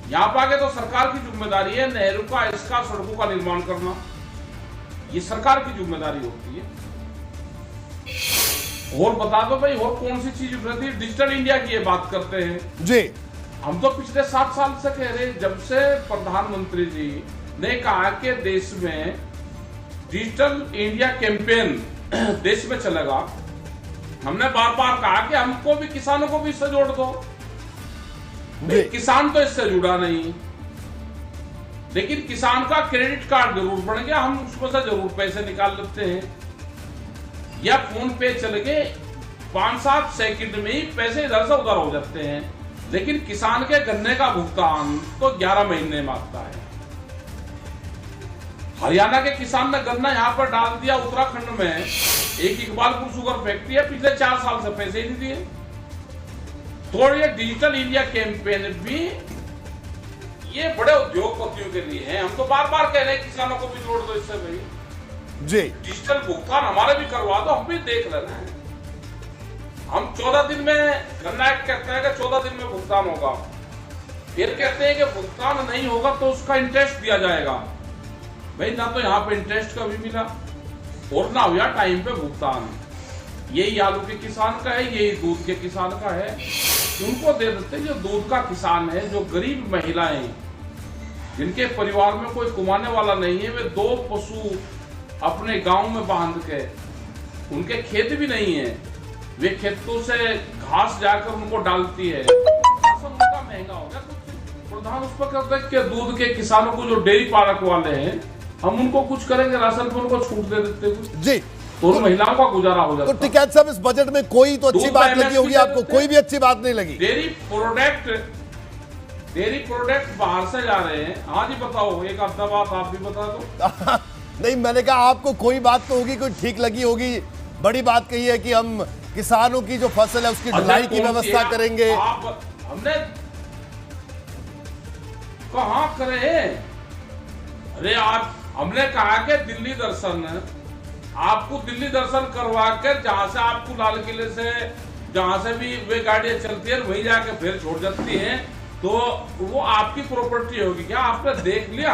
Speaker 9: यहाँ पर आगे तो सरकार की जिम्मेदारी है नहरों का, इसका, सड़कों का निर्माण करना, ये सरकार की जिम्मेदारी होती है। और बता दो भाई और कौन सी चीज थी? डिजिटल इंडिया की ये बात करते हैं
Speaker 2: जी।
Speaker 9: हम तो पिछले 7 साल से कह रहे, जब से प्रधानमंत्री जी ने कहा कि देश में डिजिटल इंडिया कैंपेन देश में चलेगा, हमने बार बार कहा कि हमको भी, किसानों को भी इससे जोड़ दो। किसान तो इससे जुड़ा नहीं, लेकिन किसान का क्रेडिट कार्ड जरूर बन गया, हम उसमें से जरूर पैसे निकाल लेते हैं, या फोन पे चल गए 5-7 सेकंड में ही पैसे इधर से उधर हो जाते हैं। लेकिन किसान के गन्ने का भुगतान तो 11 महीने मांगता है। हरियाणा के किसान ने गन्ना यहाँ पर डाल दिया उत्तराखंड में, एक इकबालपुर शुगर फैक्ट्री है, पिछले 4 साल से पैसे ही नहीं दिए। तो ये डिजिटल इंडिया कैंपेन भी ये बड़े उद्योगपतियों के लिए है। हम तो बार बार कह रहे हैं किसानों को भी जोड़ दो इससे भाई
Speaker 2: जी।
Speaker 9: डिजिटल भुगतान हमारे भी करवा दो, हम भी देख लेना है। हम 14 दिन में गन्ना एक्ट कहते हैं कि 14 दिन में भुगतान होगा, फिर कहते हैं कि भुगतान नहीं होगा तो उसका इंटरेस्ट दिया जाएगा। भाई ना तो यहाँ पे इंटरेस्ट का भी मिला और ना हुआ टाइम पे भुगतान। यही आलू के किसान का है, यही दूध के किसान का है, उनको दे देते। जो दूध का किसान है, जो गरीब महिलाएं जिनके परिवार में कोई कमाने वाला नहीं है, वे 2 पशु अपने गांव में बांध के, उनके खेत भी नहीं है, वे खेतों से घास जाकर उनको डालती है, उनका महंगा हो गया। प्रधान उस पर कहते हैं कि दूध के किसानों को जो डेयरी पार्क वाले हैं, हम उनको कुछ करेंगे, राशन पर उनको छूट दे देते जी, तो महिलाओं का गुजारा हो जाता।
Speaker 2: तो टिकैत साहब, इस बजट में कोई तो अच्छी बात लगी होगी आपको? कोई भी अच्छी बात नहीं लगी?
Speaker 9: डेयरी प्रोडक्ट बाहर से जा रहे हैं। हाँ जी बताओ, एक आधा बात आप भी बता दो।
Speaker 2: नहीं, मैंने कहा आपको कोई बात तो होगी, कोई ठीक लगी होगी। बड़ी बात कही है कि हम किसानों की जो फसल है उसकी ढुलाई की व्यवस्था करेंगे।
Speaker 9: हमने कहाँ करे? अरे आप, हमने कहा कि दिल्ली दर्शन, आपको दिल्ली दर्शन करवा कर जहां से आपको लाल किले से जहां से भी वे गाड़ियां चलती है वहीं जाके फिर छोड़ जाती हैं, तो वो आपकी प्रॉपर्टी होगी क्या? आपने देख लिया,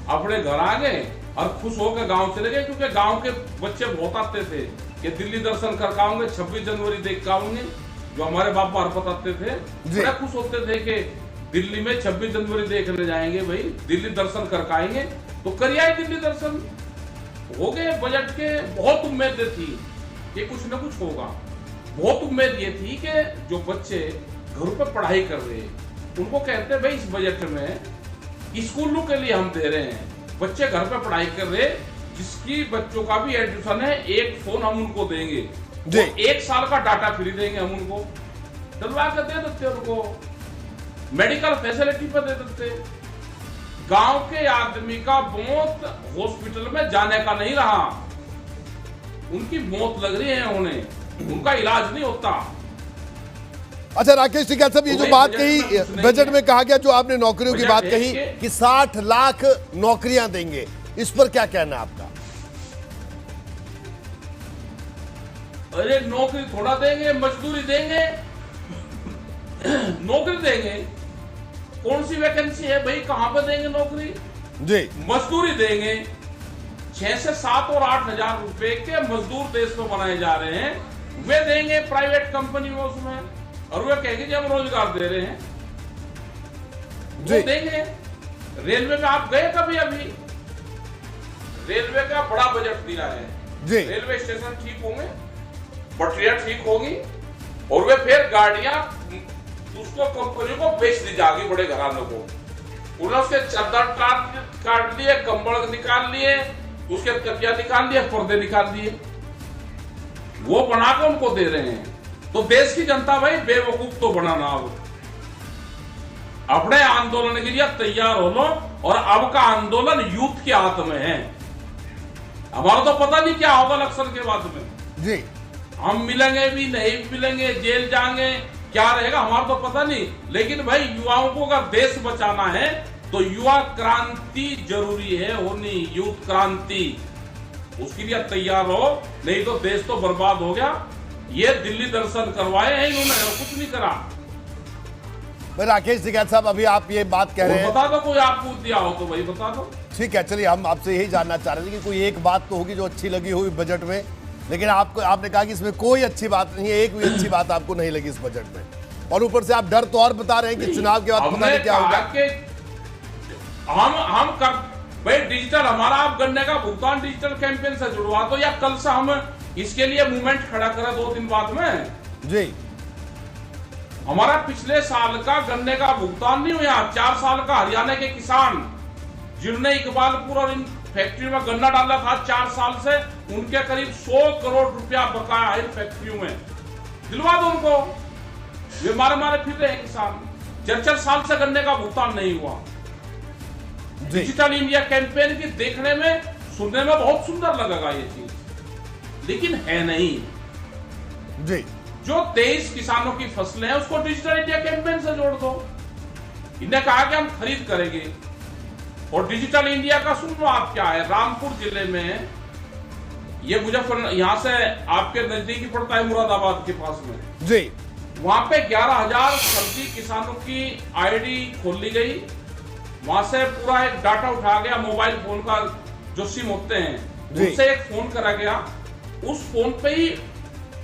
Speaker 9: अपने घर आ गए और खुश होकर गांव चले गए, क्योंकि गांव के बच्चे बहुत आते थे कि दिल्ली दर्शन कर आऊंगे, 26 जनवरी देख के आऊंगे, जो हमारे बाप हरपत आते थे, बड़ा खुश होते थे कि दिल्ली में 26 जनवरी देखने जाएंगे, भाई दिल्ली दर्शन कर आएंगे। तो करिए आए दिल्ली दर्शन, हो गए। बजट के बहुत उम्मीदें थी कि कुछ न कुछ होगा। बहुत उम्मीद ये थी कि जो बच्चे घरों पर पढ़ाई कर रहे हैं उनको कहते हैं भाई इस बजट में स्कूलों के लिए हम दे रहे हैं, बच्चे घर पे पढ़ाई कर रहे, जिसकी बच्चों का भी एडमिशन है, एक फोन हम उनको देंगे, 1 साल का डाटा फ्री देंगे, हम उनको डलवा कर दे देते, उनको मेडिकल फैसिलिटी पर दे देते। गांव के आदमी का मौत हॉस्पिटल में जाने का नहीं रहा, उनकी मौत लग रही है उन्हें, उनका इलाज नहीं होता।
Speaker 2: अच्छा राकेश टिकैत साहब, ये जो बात कही बजट में कहा गया, जो आपने नौकरियों की बात कही कि 60 लाख नौकरियां देंगे, इस पर क्या कहना है आपका?
Speaker 9: अरे नौकरी थोड़ा देंगे, मजदूरी देंगे, नौकरी देंगे। कौन सी वैकेंसी है भाई, कहां पर देंगे नौकरी?
Speaker 2: जी,
Speaker 9: मजदूरी देंगे। 6 से 7 और 8 हजार रुपए के मजदूर देश में बनाए जा रहे हैं, वे देंगे प्राइवेट कंपनी में उसमें, और वे कहेंगे कि हम रोजगार दे रहे हैं, वो देंगे। रेलवे में आप गए कभी? अभी रेलवे का बड़ा बजट दिया है जी। रेलवे स्टेशन ठीक होंगे, पटरियां ठीक होगी, और वे फिर गाड़ियां उसको कंपनी को बेच दी जाएगी, बड़े घरानों को। उन्होंने उसके चादर काट लिए, कंबल निकाल लिए, उसके तकिया निकाल लिए, पर्दे निकाल दिए, वो बनाकर उनको दे रहे हैं। तो देश की जनता भाई बेवकूफ तो बनाना, अब अपने आंदोलन के लिए तैयार हो लो, और अब का आंदोलन यूथ के हाथ में है। हमारा तो पता नहीं क्या होगा इलेक्शन के बाद में जी, हम मिलेंगे भी नहीं मिलेंगे, जेल जाएंगे, क्या रहेगा हमारा तो पता नहीं। लेकिन भाई युवाओं को अगर देश बचाना है तो युवा क्रांति जरूरी है होनी, यूथ क्रांति, उसके लिए तैयार हो, नहीं तो देश तो बर्बाद हो गया। ये दिल्ली दर्शन करवाए हैं इन्होंने, और कुछ नहीं करा।
Speaker 2: राकेश टिकैत साहब, अभी आप ये बात कह रहे हैं,
Speaker 9: बता दो, कोई आपको दिया हो तो भाई बता दो।
Speaker 2: ठीक है, चलिए हम आपसे यही जानना चाह रहे थे कि कोई एक बात तो होगी जो अच्छी लगी हुई बजट में, लेकिन आपने कहा कि इसमें कोई अच्छी बात नहीं है, एक भी अच्छी बात आपको नहीं लगी इस बजट में, और ऊपर से आप डर तो और बता रहे हैं कि चुनाव के बाद पता नहीं क्या होगा।
Speaker 9: हम कर भाई डिजिटल, हमारा आप गन्ने का भुगतान डिजिटल कैंपेन से जुड़वा दो, या कल से हम इसके लिए मूवमेंट खड़ा करें 2 दिन बाद में
Speaker 2: जी।
Speaker 9: हमारा पिछले साल का गन्ने का भुगतान नहीं हुआ, 4 साल का हरियाणा के किसान जिन्होंने इकबालपुर और इन फैक्ट्री में गन्ना डाला था 4 साल से, उनके करीब 100 करोड़ रुपया बकाया है इन फैक्ट्रियों में, दिलवा दो उनको। वे मारे फिर रहे किसान, 4 साल से गन्ने का भुगतान नहीं हुआ। डिजिटल इंडिया कैंपेन की देखने में सुनने में बहुत सुंदर लगेगा ये चीज, लेकिन है नहीं
Speaker 2: जी। जो
Speaker 9: 23 किसानों की फसलें हैं उसको डिजिटल इंडिया कैंपेन से जोड़ दो। इन्हें कहा कि हम खरीद करेंगे, और डिजिटल इंडिया का सुन लो आप क्या है। रामपुर जिले में, ये मुजफ्फर यहाँ से आपके नजदीकी पड़ता है, मुरादाबाद के पास में
Speaker 2: जी,
Speaker 9: वहां पे 11,000 फर्जी किसानों की आईडी खोल ली गई। वहां से पूरा एक डाटा उठा गया, मोबाइल फोन का जो सिम होते हैं उससे एक फोन करा गया, उस फोन पे ही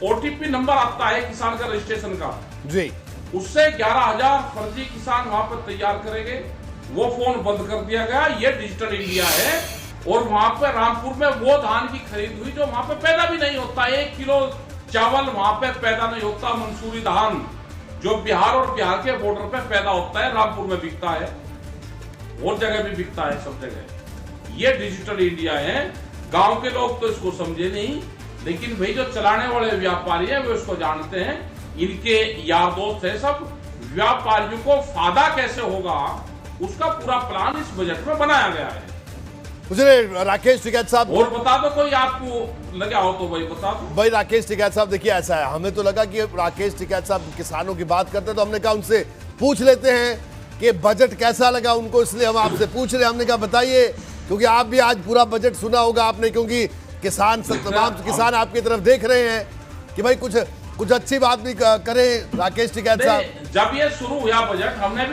Speaker 9: ओटीपी नंबर आता है किसान का रजिस्ट्रेशन का जी, उससे 11,000 फर्जी किसान वहां पर तैयार करेंगे। वो फोन बंद कर दिया गया। ये डिजिटल इंडिया है। और वहां पे रामपुर में वो धान की खरीद हुई जो वहां पे पैदा भी नहीं होता, 1 किलो चावल वहां पे पैदा नहीं होता, मंसूरी धान जो बिहार और बिहार के बॉर्डर पे पैदा होता है, रामपुर में बिकता है, और जगह भी बिकता है, सब जगह। ये डिजिटल इंडिया है। गांव के लोग तो इसको समझे नहीं, लेकिन भाई जो चलाने वाले व्यापारी है वे उसको जानते हैं, इनके यार दोस्त है सब। व्यापारियों को फायदा कैसे होगा उसका पूरा प्लान इस बजट में बनाया गया है।
Speaker 2: मुझे राकेश टिकैत साहब
Speaker 9: और बता दो, कोई आपको लगा हो तो भाई बता दो।
Speaker 2: भाई राकेश टिकैत साहब, देखिए ऐसा है, हमें तो लगा कि राकेश टिकैत साहब किसानों की बात करते हैं, तो हमने कहा उनसे पूछ लेते हैं कि बजट कैसा लगा उनको, इसलिए हम आपसे पूछ रहे हैं। हमने कहा बताइए, क्योंकि आप भी आज पूरा बजट सुना होगा आपने, क्योंकि तमाम किसान आपकी तरफ देख रहे हैं कि भाई कुछ अच्छी बात भी करें राकेश टिकैत साहब।
Speaker 9: जब ये शुरू हुआ बजट, हमने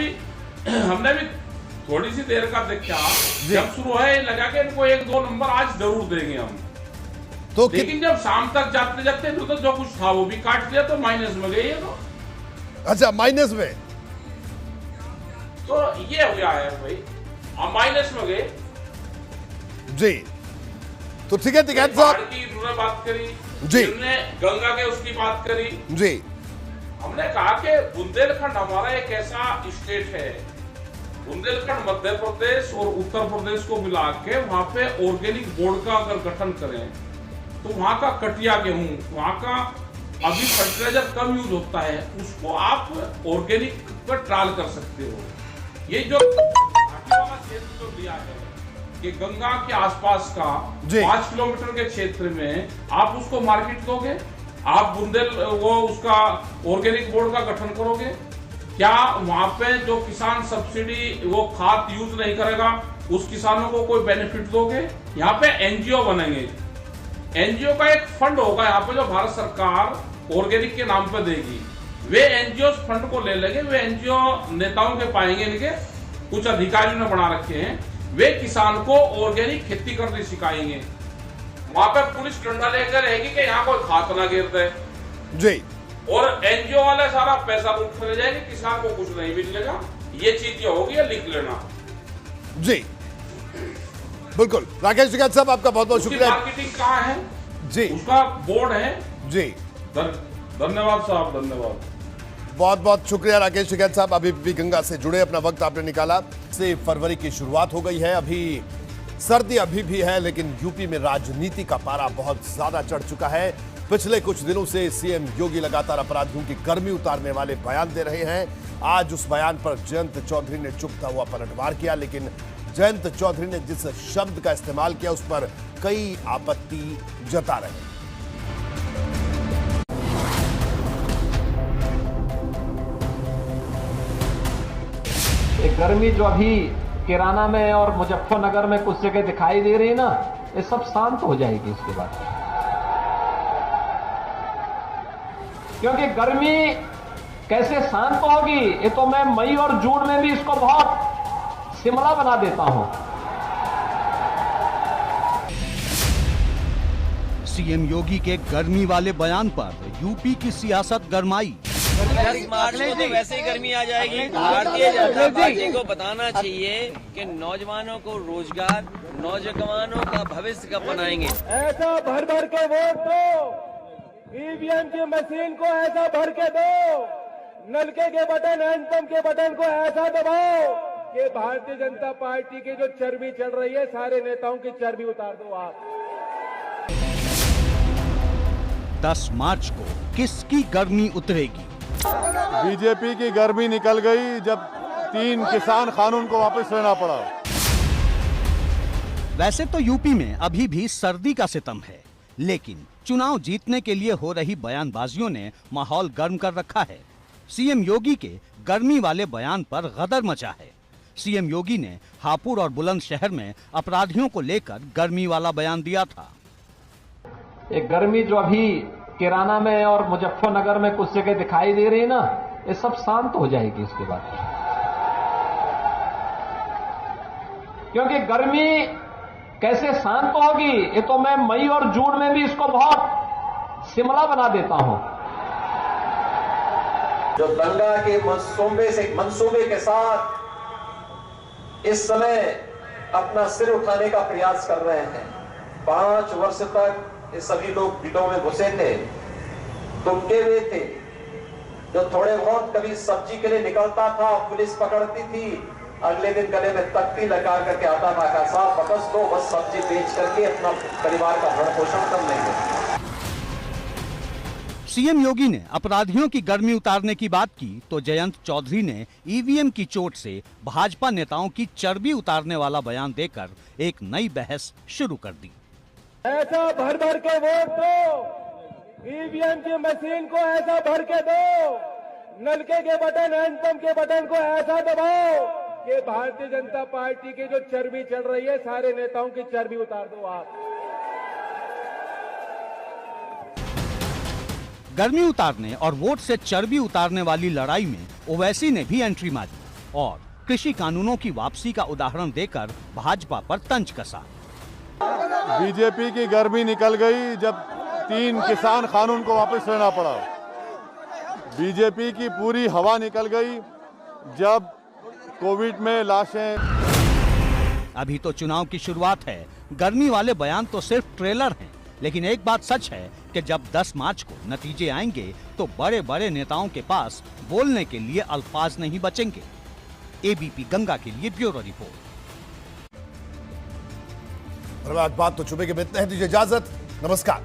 Speaker 9: भी थोड़ी सी देर का देखा, जब शुरू है लगा कि इनको 1-2 नंबर आज जरूर देंगे हम, तो लेकिन जब शाम तक जाते जाते तो जो कुछ था वो भी काट दिया, तो माइनस में गए। तो
Speaker 2: अच्छा, माइनस में,
Speaker 9: तो ये हुआ है भाई, हम माइनस में गए
Speaker 2: जी। तो ठीक है टिकैत साहब
Speaker 9: की बात करी
Speaker 2: जी,
Speaker 9: हमने गंगा के उसकी बात करी
Speaker 2: जी।
Speaker 9: हमने कहा कि बुंदेलखंड हमारा एक ऐसा स्टेट है, बुंदेलखंड मध्य प्रदेश और उत्तर प्रदेश को मिला के वहां पे ऑर्गेनिक बोर्ड का अगर गठन करें तो वहां का कटिया गेहूं, वहां का अभी फर्टिलाइजर कम यूज होता है, उसको आप ऑर्गेनिक पर ट्रायल कर सकते हो। ये जो घाटी वाला क्षेत्र जो दिया है कि गंगा के आसपास का 5 किलोमीटर के क्षेत्र में आप उसको मार्केट दोगे, आप वो उसका ऑर्गेनिक बोर्ड का गठन करोगे क्या? वहां पे जो किसान सब्सिडी वो खाद यूज नहीं करेगा उस किसानों को कोई बेनिफिट दोगे? यहाँ पे एनजीओ बनेंगे, एनजीओ का एक फंड होगा यहाँ पे जो भारत सरकार ऑर्गेनिक के नाम पे देगी। वे एनजीओ फंड को ले लेंगे, वे एनजीओ नेताओं के पाएंगे, इनके कुछ अधिकारियों ने बना रखे हैं, वे किसान को ऑर्गेनिक खेती करनी सिखाएंगे। वहां पे पुलिस डंडा लेकर रहेगी कि यहाँ कोई खाद ना गिरता है
Speaker 2: जी,
Speaker 9: और एनजीओ वाले सारा पैसा लूट ले जाएंगे, किसान को कुछ नहीं मिलेगा। ये चीज होगी, लिख लेना
Speaker 2: जी। बिल्कुल राकेश टिकैत साहब, आपका बहुत बहुत शुक्रिया।
Speaker 9: मार्केटिंग कहाँ है
Speaker 2: जी,
Speaker 9: उसका बोर्ड है
Speaker 2: जी।
Speaker 9: धन्यवाद साहब, धन्यवाद।
Speaker 2: बहुत बहुत शुक्रिया राकेश टिकैत साहब, अभी भी गंगा से जुड़े, अपना वक्त आपने निकाला। से फरवरी की शुरुआत हो गई है, अभी सर्दी अभी भी है, लेकिन यूपी में राजनीति का पारा बहुत ज्यादा चढ़ चुका है। पिछले कुछ दिनों से सीएम योगी लगातार अपराधियों की गर्मी उतारने वाले बयान दे रहे हैं। आज उस बयान पर जयंत चौधरी ने चुपता हुआ पलटवार किया, लेकिन जयंत चौधरी ने जिस शब्द का इस्तेमाल किया उस पर कई आपत्ति जता रहे हैं।
Speaker 7: एक गर्मी जो अभी किराना में और मुजफ्फरनगर में कुछ जगह दिखाई दे रही है ना, ये सब शांत हो जाएगी इसके बाद। क्योंकि गर्मी कैसे शांत होगी, ये तो मैं मई और जून में भी इसको बहुत शिमला बना देता हूं।
Speaker 1: सीएम योगी के गर्मी वाले बयान पर यूपी की सियासत गरमाई।
Speaker 10: 10 मार्च को तो वैसे ही गर्मी आ जाएगी। भारतीय जनता पार्टी को बताना चाहिए कि नौजवानों को रोजगार, नौजवानों का भविष्य कब बनाएंगे।
Speaker 11: ऐसा भर भर के वोट दो, ईवीएम की मशीन को ऐसा भर के दो, नलके के बटन, हैंडपंप के बटन को ऐसा दबाओ कि भारतीय जनता पार्टी की जो चर्बी चढ़ रही है, सारे नेताओं की चर्बी उतार दो आप।
Speaker 1: 10 मार्च को किसकी गर्मी उतरेगी?
Speaker 8: बीजेपी की गर्मी निकल गई जब 3 किसान कानून को वापस लेना पड़ा।
Speaker 1: वैसे तो यूपी में अभी भी सर्दी का सितम है, लेकिन चुनाव जीतने के लिए हो रही बयानबाजियों ने माहौल गर्म कर रखा है। सीएम योगी के गर्मी वाले बयान पर गदर मचा है। सीएम योगी ने हापुड़ और बुलंदशहर में अपराधियों को लेकर गर्मी वाला बयान दिया था।
Speaker 7: एक गर्मी जो अभी किराना में और मुजफ्फरनगर में कुछ जगह दिखाई दे रही है ना, ये सब शांत हो जाएगी इसके बाद। क्योंकि गर्मी कैसे शांत होगी, ये तो मैं मई और जून में भी इसको बहुत शिमला बना देता हूं।
Speaker 12: जो दंगा के मंसूबे के साथ इस समय अपना सिर उठाने का प्रयास कर रहे हैं। 5 वर्ष तक ये सभी लोग बिलों में घुसे थे, दुबके हुए थे। जो थोड़े बहुत कभी सब्जी के लिए निकलता था, पुलिस पकड़ती थी, अगले दिन गले में तख्ती लगा करके आता था कि साहब वापस दो, बस सब्जी बेच करके अपना परिवार का भरण पोषण कर लेंगे।
Speaker 1: सीएम योगी ने अपराधियों की गर्मी उतारने की बात की तो जयंत चौधरी ने ईवीएम की चोट से भाजपा नेताओं की चर्बी उतारने वाला बयान देकर एक नई बहस शुरू कर दी।
Speaker 11: ऐसा भर भर के वोट दो, ईवीएम की मशीन को ऐसा भर के दो, नलके के बटन, हैंडपंप के बटन को ऐसा दबाओ कि भारतीय जनता पार्टी की जो चर्बी चढ़ रही है, सारे नेताओं की चर्बी उतार दो आप।
Speaker 1: गर्मी उतारने और वोट से चर्बी उतारने वाली लड़ाई में ओवैसी ने भी एंट्री मारी और कृषि कानूनों की वापसी का उदाहरण देकर भाजपा पर तंज कसा।
Speaker 8: बीजेपी की गर्मी निकल गई जब 3 किसान कानून को वापस लेना पड़ा। बीजेपी की पूरी हवा निकल गई जब कोविड में लाशें।
Speaker 1: अभी तो चुनाव की शुरुआत है, गर्मी वाले बयान तो सिर्फ ट्रेलर हैं, लेकिन एक बात सच है कि जब 10 मार्च को नतीजे आएंगे तो बड़े बड़े नेताओं के पास बोलने के लिए अल्फाज नहीं बचेंगे। एबीपी गंगा के लिए ब्यूरो रिपोर्ट।
Speaker 2: बात तो चुपे के में इतना है, दीजिए इजाजत, नमस्कार।